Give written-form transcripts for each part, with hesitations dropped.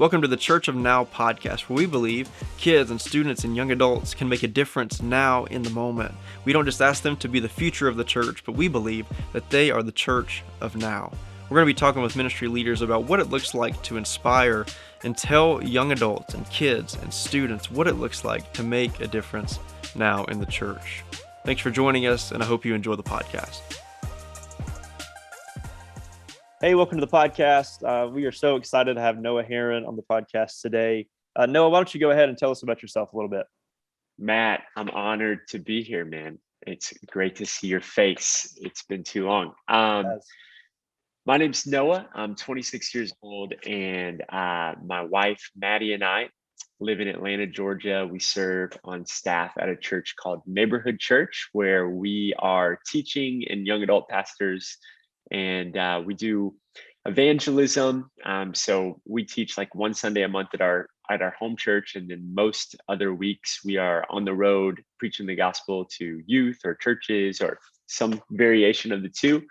Welcome to the Church of Now podcast, where we believe kids and students and young adults can make a difference now in the moment. We don't just ask them to be the future of the church, but we believe that they are the church of now. We're going to be talking with ministry leaders about what it looks like to inspire and tell young adults and kids and students what it looks like to make a difference now in the church. Thanks for joining us, and I hope you enjoy the podcast. Hey, welcome to the podcast. We are so excited to have Noah Herrin on the podcast today. Noah, why don't you go ahead and tell us about yourself a little bit? Matt, I'm honored to be here, man. It's great to see your face. It's been too long. My name's Noah. I'm 26 years old, and my wife, Maddy, and I live in Atlanta, Georgia. We serve on staff at a church called Neighborhood Church, where we are teaching and young adult pastors, and we do evangelism. So we teach like one Sunday a month at our home church, and then most other weeks we are on the road preaching the gospel to youth or churches or some variation of the two.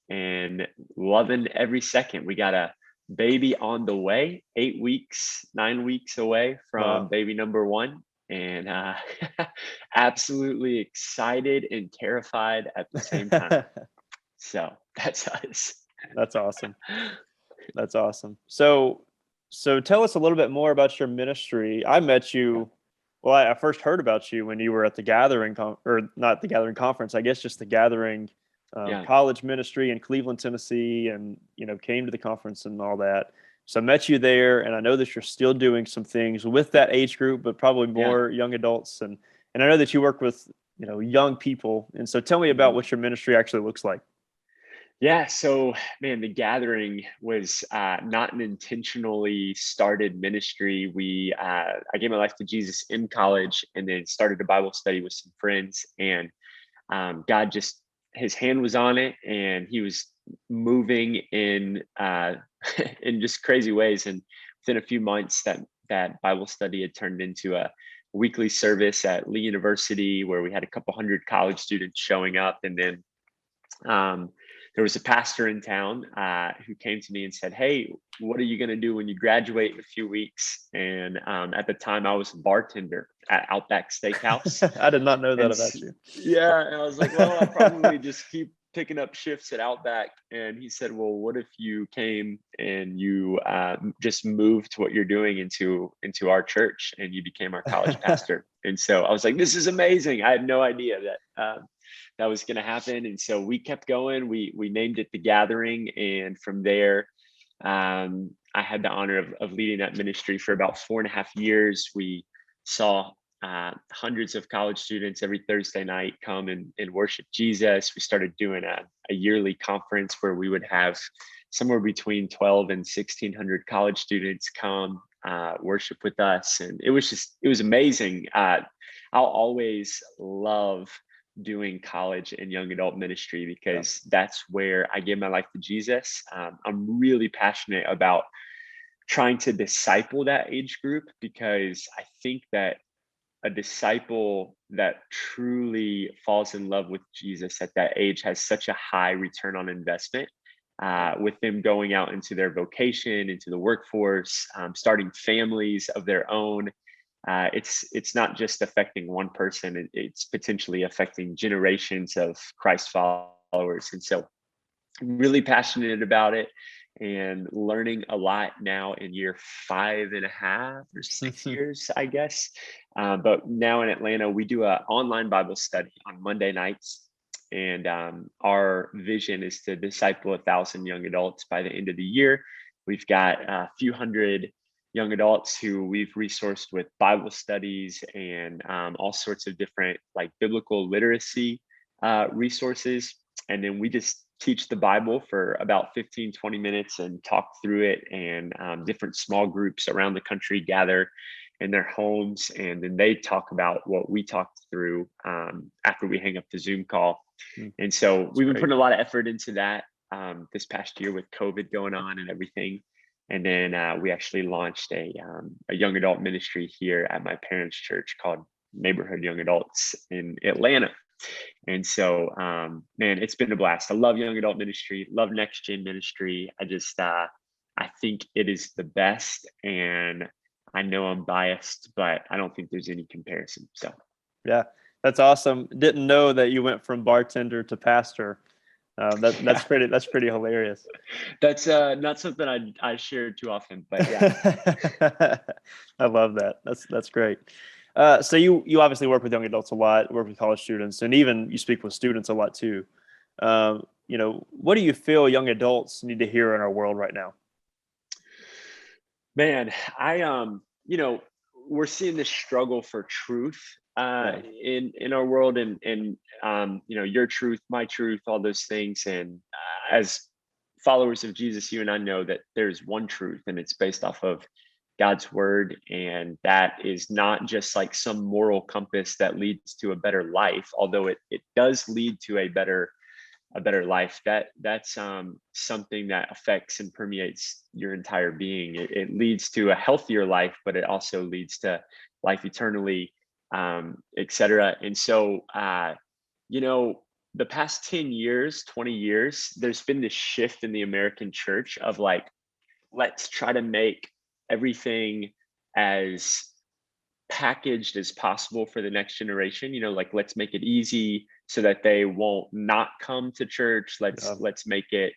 And loving every second. We got a baby on the way, 9 weeks away from baby number one, and absolutely excited and terrified at the same time. So that's us. That's awesome. That's awesome. So tell us a little bit more about your ministry. I met you. Well, I first heard about you when you were at the Gathering, or not the Gathering conference, I guess just the Gathering college ministry in Cleveland, Tennessee, and came to the conference and all that. So I met you there, and I know that you're still doing some things with that age group, but probably more young adults. And I know that you work with young people. And so tell me about what your ministry actually looks like. Yeah, so man, the Gathering was not an intentionally started ministry. I gave my life to Jesus in college, and then started a Bible study with some friends, and God just, his hand was on it, and he was moving in in just crazy ways. And within a few months, that Bible study had turned into a weekly service at Lee University, where we had a couple hundred college students showing up. And then there was a pastor in town who came to me and said, "Hey, what are you going to do when you graduate in a few weeks?" And at the time, I was a bartender at Outback Steakhouse. I did not know that about you. Yeah, and I was like, "Well, I'll probably just keep picking up shifts at Outback." And he said, "Well, what if you came and you just moved what you're doing into our church, and you became our college pastor?" And so I was like, "This is amazing." I had no idea that was going to happen. And so we kept going. We named it The Gathering. And from there, I had the honor of leading that ministry for about 4.5 years. We saw hundreds of college students every Thursday night come and worship Jesus. We started doing a yearly conference where we would have somewhere between 12 and 1,600 college students come worship with us. And it was amazing. I'll always love doing college and young adult ministry, because that's where I gave my life to Jesus. I'm really passionate about trying to disciple that age group, because I think that a disciple that truly falls in love with Jesus at that age has such a high return on investment with them going out into their vocation, into the workforce, starting families of their own. It's not just affecting one person, it's potentially affecting generations of Christ followers. And so I'm really passionate about it, and learning a lot now in year 5.5 or 6 years, I guess. But now in Atlanta, we do an online Bible study on Monday nights. And our vision is to disciple 1,000 young adults by the end of the year. We've got a few hundred young adults who we've resourced with Bible studies and all sorts of different like biblical literacy resources. And then we just teach the Bible for about 15-20 minutes and talk through it. And different small groups around the country gather in their homes, and then they talk about what we talked through after we hang up the Zoom call. And so we've been putting a lot of effort into that this past year with COVID going on and everything. And then we actually launched a young adult ministry here at my parents' church called Neighborhood Young Adults in Atlanta. And so, man, it's been a blast. I love young adult ministry, love next gen ministry. I just, I think it is the best, and I know I'm biased, but I don't think there's any comparison. So Yeah, that's awesome. Didn't know that you went from bartender to pastor. That's yeah, pretty hilarious. that's not something I share too often, but yeah. I love that. That's great. So you obviously work with young adults a lot, work with college students, and even you speak with students a lot too. What do you feel young adults need to hear in our world right now? Man, I we're seeing this struggle for truth Yeah. in our world, and your truth, my truth, all those things. And as followers of Jesus, you and I know that there's one truth, and it's based off of God's word, and that is not just like some moral compass that leads to a better life, although it does lead to a better life. That's something that affects and permeates your entire being. It leads to a healthier life, but it also leads to life eternally, etc. And so, you know, the past 10 years, 20 years, there's been this shift in the American church of like, let's try to make everything as packaged as possible for the next generation. Like, let's make it easy so that they won't not come to church. let's Yeah. let's make it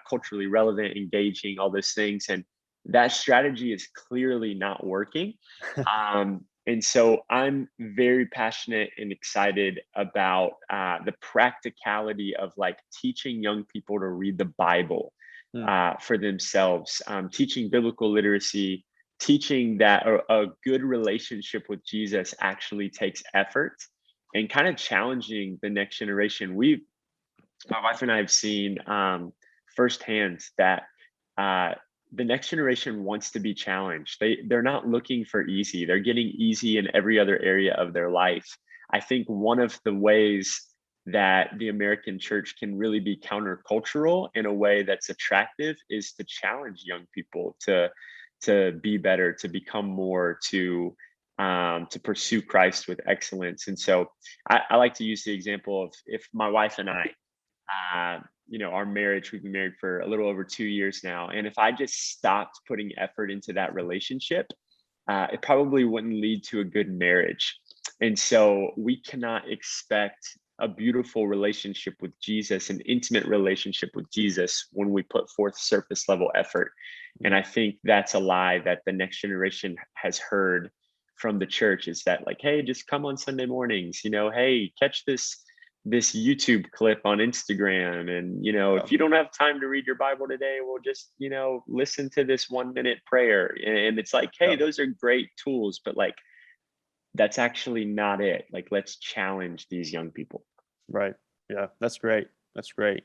culturally relevant, engaging, all those things. And that strategy is clearly not working. And so I'm very passionate and excited about the practicality of like teaching young people to read the Bible Hmm. for themselves, teaching biblical literacy, teaching that a good relationship with Jesus actually takes effort, and kind of challenging the next generation. My wife and I have seen firsthand that uh, the next generation wants to be challenged. They're not looking for easy. They're getting easy in every other area of their life. I think one of the ways that the American church can really be countercultural in a way that's attractive is to challenge young people to be better, to become more, to pursue Christ with excellence. And so I like to use the example of if my wife and I, our marriage, we've been married for a little over 2 years now. And if I just stopped putting effort into that relationship, it probably wouldn't lead to a good marriage. And so we cannot expect a beautiful relationship with Jesus, an intimate relationship with Jesus, when we put forth surface level effort. And I think that's a lie that the next generation has heard from the church, is that like, hey, just come on Sunday mornings, hey, catch this YouTube clip on Instagram. And, Yeah. if you don't have time to read your Bible today, we'll just, listen to this 1 minute prayer. And it's like, hey, Yeah. those are great tools, but like, that's actually not it. Like, let's challenge these young people. Right. Yeah. That's great. That's great.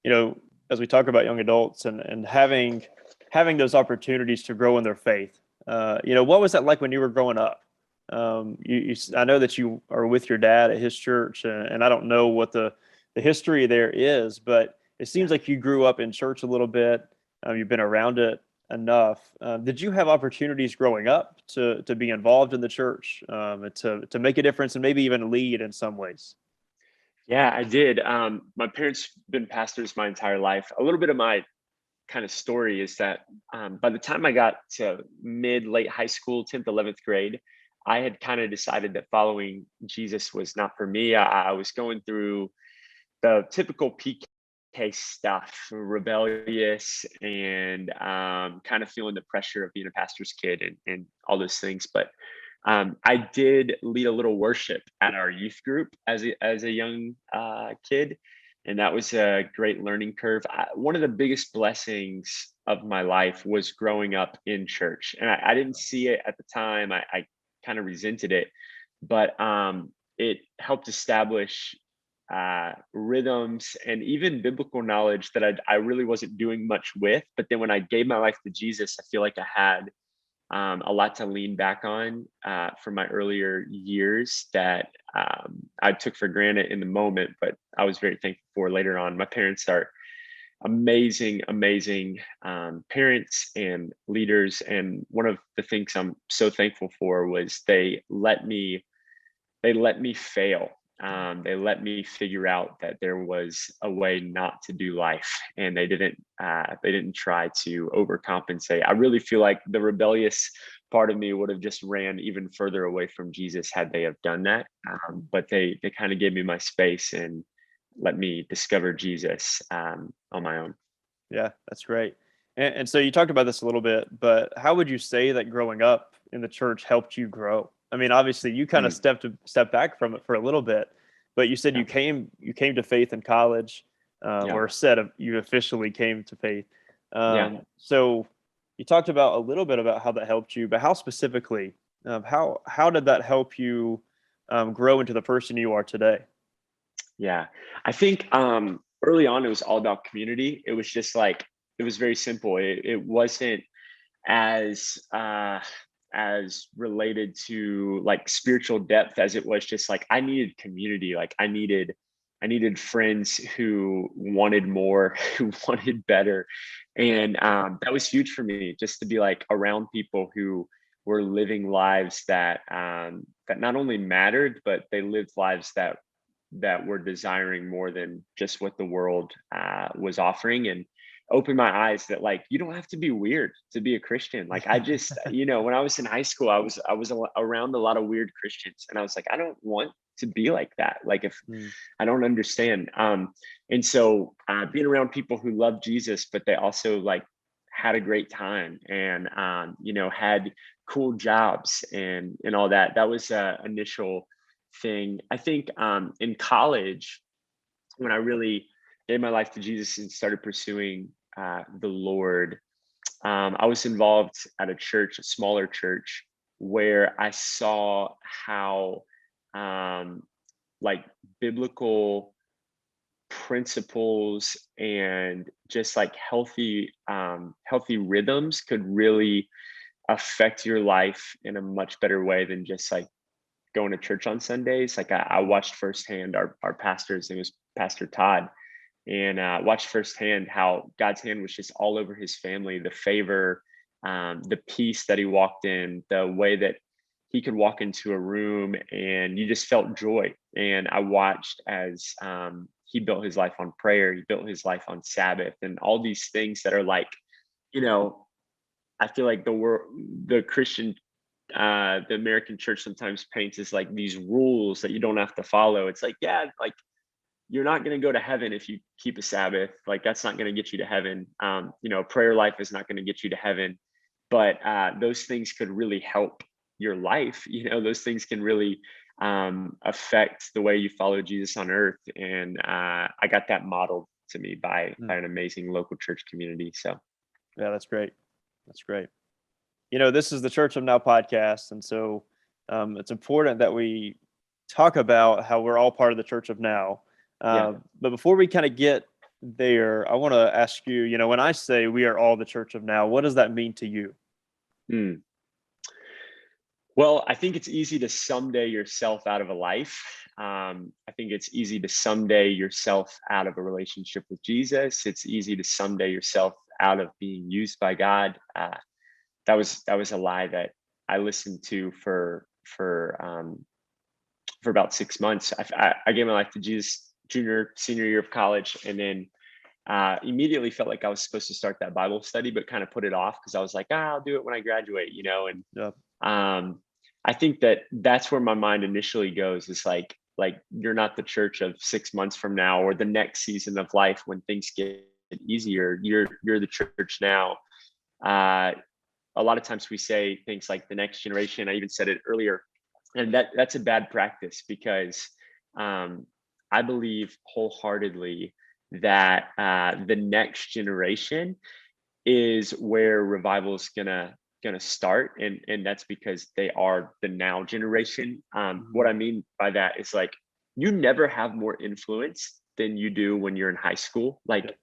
You know, as we talk about young adults and having those opportunities to grow in their faith, what was that like when you were growing up? I know that you are with your dad at his church, and I don't know what the history there is, but it Yeah. seems like you grew up in church a little bit. You've been around it enough. Did you have opportunities growing up to be involved in the church, and to make a difference and maybe even lead in some ways? Yeah, I did. My parents been pastors my entire life. A little bit of my kind of story is that by the time I got to late high school, 10th, 11th grade, I had kind of decided that following Jesus was not for me. I was going through the typical PK stuff, rebellious, and kind of feeling the pressure of being a pastor's kid, and all those things. But I did lead a little worship at our youth group as a young kid, and that was a great learning curve. One of the biggest blessings of my life was growing up in church, and I didn't see it at the time. I kind of resented it, but it helped establish rhythms and even biblical knowledge that I really wasn't doing much with. But then when I gave my life to Jesus, I feel like I had a lot to lean back on from my earlier years that I took for granted in the moment, but I was very thankful for later on. My parents are amazing, amazing parents and leaders. And one of the things I'm so thankful for was they let me fail They let me figure out that there was a way not to do life, and they didn't try to overcompensate. I really feel like the rebellious part of me would have just ran even further away from Jesus had they have done that. But they kind of gave me my space and let me discover Jesus on my own. Yeah, that's great. And so you talked about this a little bit, but how would you say that growing up in the church helped you grow? I mean, obviously you kind of Mm, step back from it for a little bit, but you said yeah, you came to faith in college, yeah, or said you officially came to faith. yeah. So you talked about a little bit about how that helped you, but how specifically, how did that help you grow into the person you are today? Yeah. I think early on it was all about community. It was just like it was very simple. It wasn't as as related to like spiritual depth as it was just like I needed community. Like I needed friends who wanted more, who wanted better. And that was huge for me just to be like around people who were living lives that that not only mattered, but they lived lives that were desiring more than just what the world was offering, and opened my eyes that like you don't have to be weird to be a Christian. Like I just, when I was in high school, around a lot of weird Christians, and I was like, I don't want to be like that. Like if Mm, I don't understand. And so being around people who love Jesus, but they also like had a great time and had cool jobs and all that. That was a initial thing. I think in college, when I really gave my life to Jesus and started pursuing the Lord, I was involved at a church, a smaller church, where I saw how um, like biblical principles and just like healthy rhythms could really affect your life in a much better way than just like going to church on Sundays. Like I watched firsthand our pastor's name was Pastor Todd, and watched firsthand how God's hand was just all over his family, the favor, the peace that he walked in, the way that he could walk into a room and you just felt joy. And I watched as he built his life on prayer, he built his life on Sabbath, and all these things that are like, you know, I feel like the Christian the American church sometimes paints as like these rules that you don't have to follow. It's like, yeah, like you're not going to go to heaven if you keep a Sabbath. Like that's not going to get you to heaven. Prayer life is not going to get you to heaven, but those things could really help your life. Those things can really affect the way you follow Jesus on earth. And I got that modeled to me by mm. an amazing local church community. So Yeah, that's great. That's great. This is the Church of Now podcast, and so it's important that we talk about how we're all part of the Church of Now. yeah. But before we kind of get there, I want to ask you, when I say we are all the Church of Now, what does that mean to you? Mm. Well, I think it's easy to someday yourself out of a life. I think it's easy to someday yourself out of a relationship with Jesus. It's easy to someday yourself out of being used by God. That was a lie that I listened to for about 6 months. I gave my life to Jesus senior year of college, and then immediately felt like I was supposed to start that Bible study, but kind of put it off because I was like, I'll do it when I graduate. And Yeah. um, I think that's where my mind initially goes. Is like you're not the church of 6 months from now or the next season of life when things get easier. You're the church now. Uh, a lot of times we say things like the next generation. I even said it earlier, and that's a bad practice because um, I believe wholeheartedly that the next generation is where revival is gonna start, and that's because they are the now generation. What Mhm. I mean by that is like you never have more influence than you do when you're in high school. Yeah. Like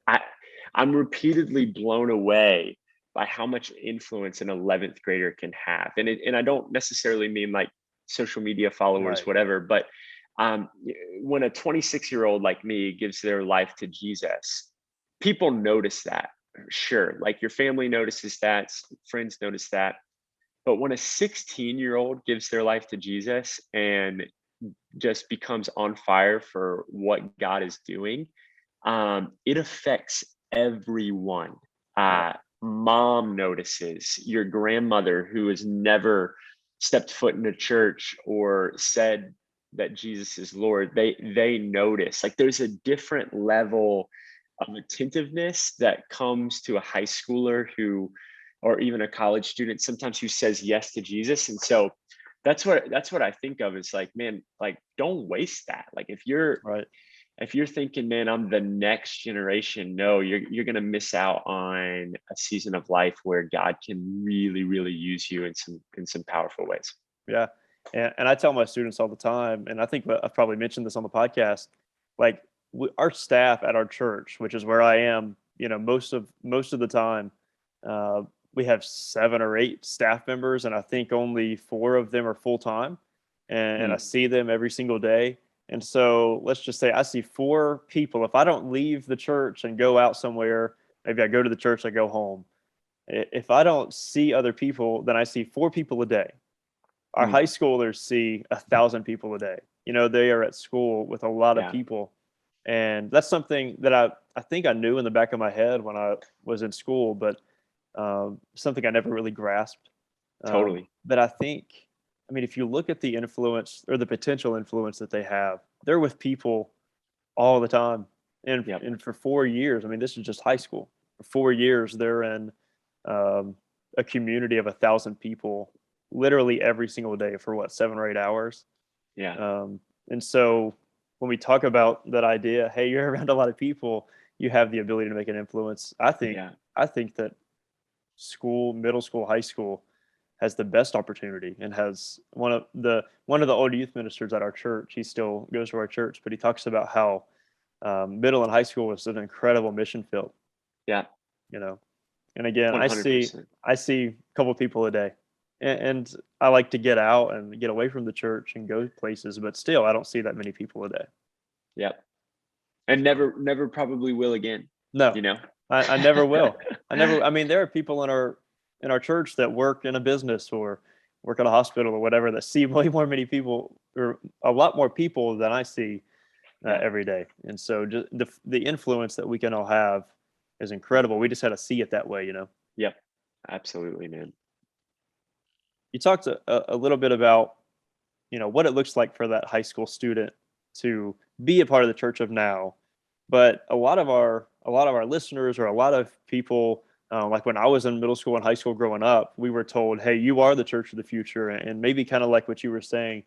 I'm repeatedly blown away by how much influence an 11th grader can have, and I don't necessarily mean like social media followers, Right. whatever, but um, when a 26-year-old like me gives their life to Jesus, people notice that. Sure, like your family notices that, friends notice that. But when a 16-year-old gives their life to Jesus and just becomes on fire for what God is doing, it affects everyone. Yeah. Mom notices, your grandmother who has never stepped foot in a church or said that Jesus is Lord, they notice. Like there's a different level of attentiveness that comes to a high schooler who, or even a college student sometimes, who says yes to Jesus. And so that's what I think of. Is like, man, like don't waste that. Like Right. if you're thinking, man, I'm the next generation, no, you're gonna miss out on a season of life where God can really, really use you in some powerful ways. Yeah. And I tell my students all the time, and I think I've probably mentioned this on the podcast, like our staff at our church, which is where I am, most of the time, uh, we have 7 or 8 staff members, and I think only 4 of them are full time, and I Mm, see them every single day. And so let's just say I see 4 people. If I don't leave the church and go out somewhere, maybe I go to the church, I go home. If I don't see other people, then I see 4 people a day. Our mm, high schoolers see 1,000 people a day. They are at school with a lot of yeah, people, and that's something that I think I knew in the back of my head when I was in school, but something I never really grasped. totally. But I mean, if you look at the influence or the potential influence that they have, they're with people all the time, and Yep. for 4 years, I mean, this is just high school. For 4 years, they're in um, a community of 1,000 people, literally every single day for what, 7 or 8 hours. Yeah. And so when we talk about that idea, hey, you're around a lot of people, you have the ability to make an influence. Yeah. I think that school, middle school, high school has the best opportunity, and has one of the old youth ministers at our church. He still goes to our church, but he talks about how middle and high school is an incredible mission field. Yeah. You know, and again, I see 100%. I see a couple people a day, and I like to get out and get away from the church and go places, but still, I don't see that many people a day. Yep. And So never probably will again, no, you know? I never will. I never. I mean, there are people in our church that work in a business or work at a hospital or whatever that see way more many people, or a lot more people than I see Yeah. every day. And so just the influence that we can all have is incredible. We just had to see it that way. Yep. Absolutely, man. You talked a little bit about what it looks like for that high school student to be a part of the church of now, but a lot of our listeners, or a lot of people, like when I was in middle school and high school growing up, we were told, hey, you are the church of the future. And maybe kind of like what you were saying,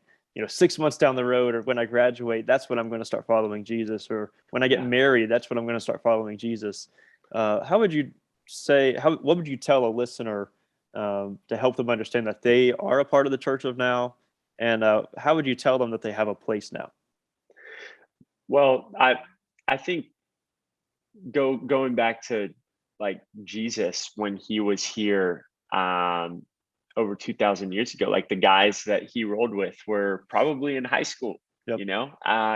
6 months down the road, or when I graduate, that's when I'm going to start following Jesus, or when I get Yeah. married, that's when I'm going to start following Jesus. How would you say, what would you tell a listener, to help them understand that they are a part of the church of now? And how would you tell them that they have a place now? Well, I think going back to like Jesus when he was here, over 2000 years ago, like the guys that he rolled with were probably in high school. Yep.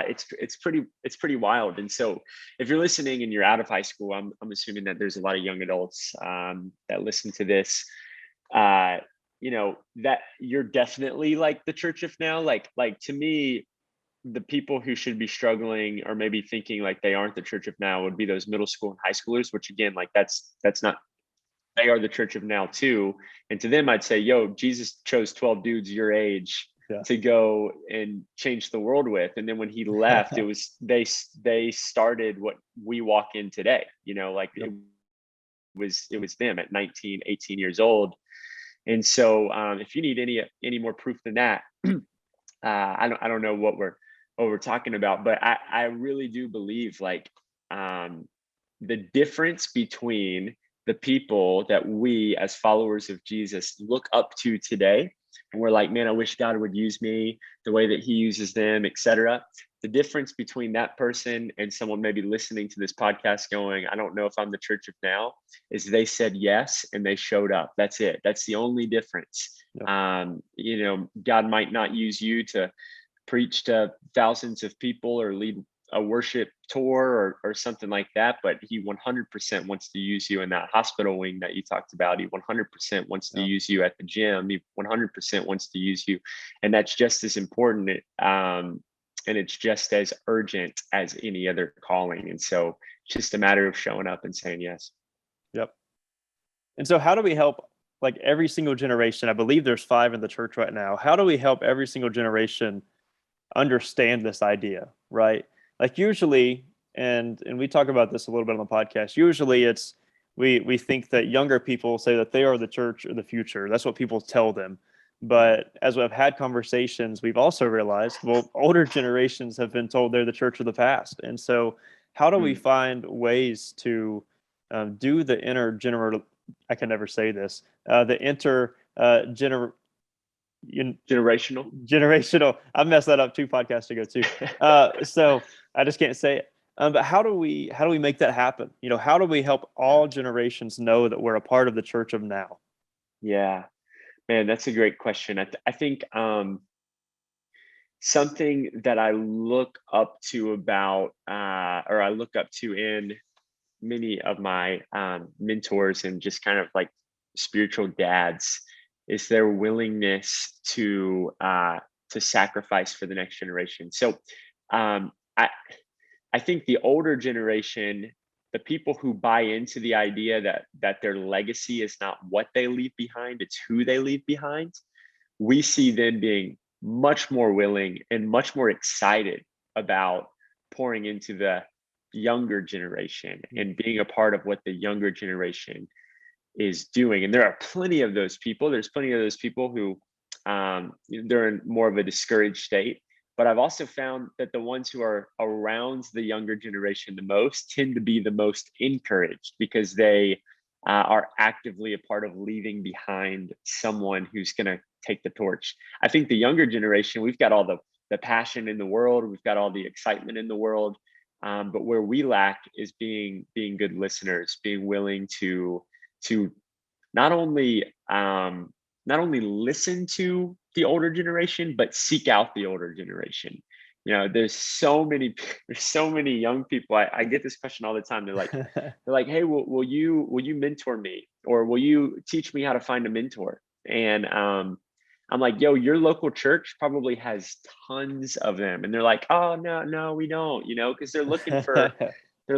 It's pretty wild. And so if you're listening and you're out of high school, I'm assuming that there's a lot of young adults that listen to this, uh that you're definitely like the church of now. Like to me, the people who should be struggling or maybe thinking like they aren't the church of now would be those middle school and high schoolers, which again, like that's not, they are the church of now too. And to them, I'd say, yo, Jesus chose 12 dudes your age Yeah. to go and change the world with. And then when he left, it was, they started what we walk in today, like Yep. it was them at 19, 18 years old. And so if you need any more proof than that, I don't know what we're talking about, but I really do believe like um, the difference between the people that we as followers of Jesus look up to today, and we're like, man, I wish God would use me the way that He uses them, etc. The difference between that person and someone maybe listening to this podcast going, I don't know if I'm the church of now, is they said yes and they showed up. That's it. That's the only difference. Yep. God might not use you to preach to thousands of people or lead a worship tour or something like that, but He 100% wants to use you in that hospital wing that you talked about. He 100% wants to Yeah. use you at the gym. He 100% wants to use you, and that's just as important. and it's just as urgent as any other calling. And so it's just a matter of showing up and saying yes. Yep. And so how do we help like every single generation? I believe there's 5 in the church right now. How do we help every single generation understand this idea, right? Like usually, and we talk about this a little bit on the podcast. Usually it's we think that younger people say that they are the church of the future. That's what people tell them. But as we've had conversations, we've also realized, well, older generations have been told they're the church of the past. And so how do we Mm. find ways to do the intergener I can never say this, the gener Generational. generational. I messed that up 2 podcasts ago too. So I just can't say it. But how do we make that happen? You know, how do we help all generations know that we're a part of the church of now? Yeah, man, that's a great question. I think something that I look up to about, or I look up to in many of my mentors and just kind of like spiritual dads, is their willingness to sacrifice for the next generation. So um, I I think the older generation, the people who buy into the idea that their legacy is not what they leave behind, it's who they leave behind, we see them being much more willing and much more excited about pouring into the younger generation and being a part of what the younger generation is doing. And there are plenty of those people. There's plenty of those people who they're in more of a discouraged state. But I've also found that the ones who are around the younger generation the most tend to be the most encouraged because they are actively a part of leaving behind someone who's going to take the torch. I think the younger generation, we've got all the passion in the world, we've got all the excitement in the world, but where we lack is being good listeners, being willing to not only not only listen to the older generation, but seek out the older generation. You know, there's so many young people. I get this question all the time. They're like, hey, will you mentor me, or will you teach me how to find a mentor? And I'm like, yo, your local church probably has tons of them. And they're like, oh no, we don't, because they're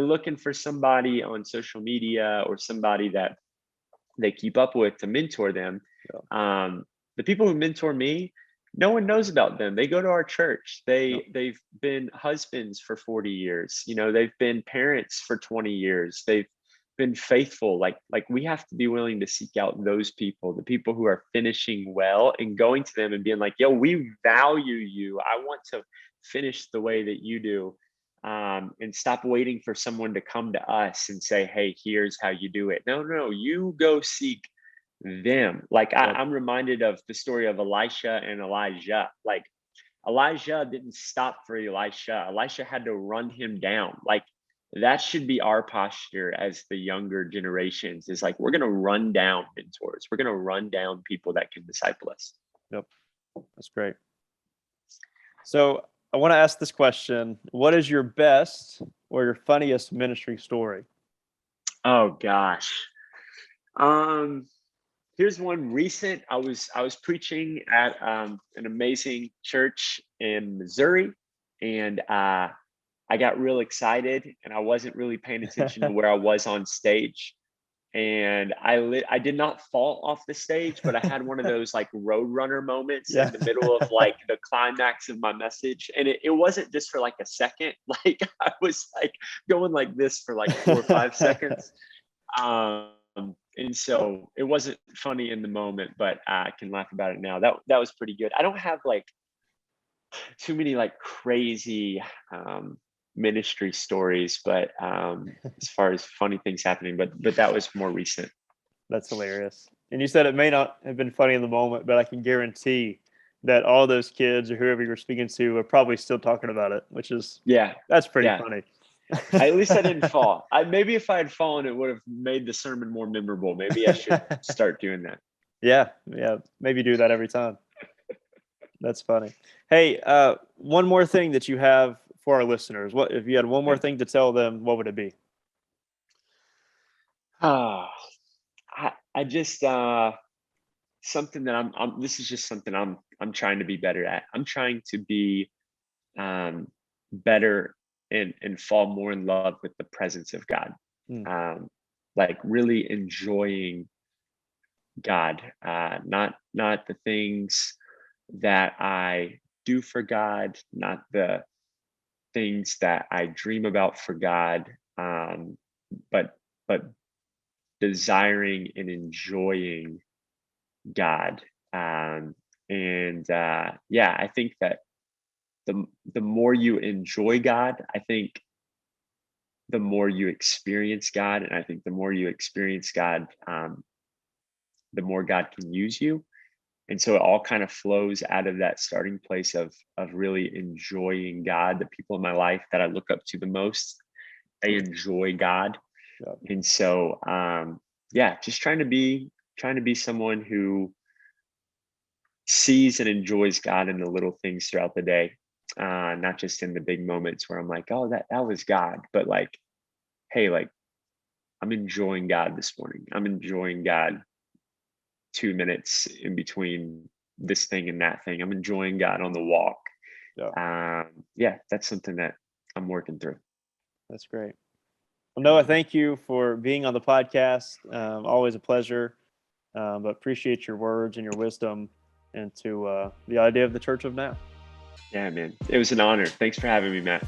looking for somebody on social media or somebody that they keep up with to mentor them. The people who mentor me, no one knows about them. They go to our church. Yep. They've been husbands for 40 years. They've been parents for 20 years. They've been faithful. Like we have to be willing to seek out those people, the people who are finishing well, and going to them and being like, yo, we value you. I want to finish the way that you do. And stop waiting for someone to come to us and say, hey, here's how you do it. No, you go seek them. Like Yep. I'm reminded of the story of Elisha and Elijah. Like Elijah didn't stop for Elisha. Elisha had to run him down. Like that should be our posture as the younger generations, is like, we're going to run down mentors. We're going to run down people that can disciple us. Yep. That's great. So I want to ask this question. What is your best or your funniest ministry story? Oh gosh. Um, Here's one recent. I was preaching at an amazing church in Missouri, and I got real excited, and I wasn't really paying attention to where I was on stage, and I did not fall off the stage, but I had one of those like roadrunner moments Yeah. in the middle of like the climax of my message, and it wasn't just for like a second. Like I was like going like this for like 4 or 5 seconds. Um, and so it wasn't funny in the moment, but I can laugh about it now. That was pretty good. I don't have like too many like crazy ministry stories, but as far as funny things happening, but that was more recent. That's hilarious. And you said it may not have been funny in the moment, but I can guarantee that all those kids or whoever you're speaking to are probably still talking about it, Yeah, that's pretty yeah. funny. At least I didn't fall. Maybe if I had fallen, it would have made the sermon more memorable. Maybe I should start doing that. Yeah, yeah. Maybe do that every time. That's funny. Hey, one more thing that you have for our listeners. What if you had one more Yeah. thing to tell them? What would it be? Ah, I just something that I'm this is just something I'm trying to be better at. I'm trying to be better and fall more in love with the presence of God. Mm. Like really enjoying God, not the things that I do for God, not the things that I dream about for God, but but desiring and enjoying God. And yeah, I think that the more you enjoy God, I think the more you experience God, and I think the more you experience God, the more God can use you. And so it all kind of flows out of that starting place of really enjoying God. The people in my life that I look up to the most, they enjoy God. Yeah. And so yeah, just trying to be someone who sees and enjoys God in the little things throughout the day. Not just in the big moments where I'm like, oh, that was God, but like, hey, like I'm enjoying God this morning. I'm enjoying God 2 minutes in between this thing and that thing. I'm enjoying God on the walk. Yeah. Yeah, that's something that I'm working through. That's great. Well, Noah, thank you for being on the podcast. Always a pleasure. But appreciate your words and your wisdom into the idea of the Church of Now. Yeah, man. It was an honor. Thanks for having me, Matt.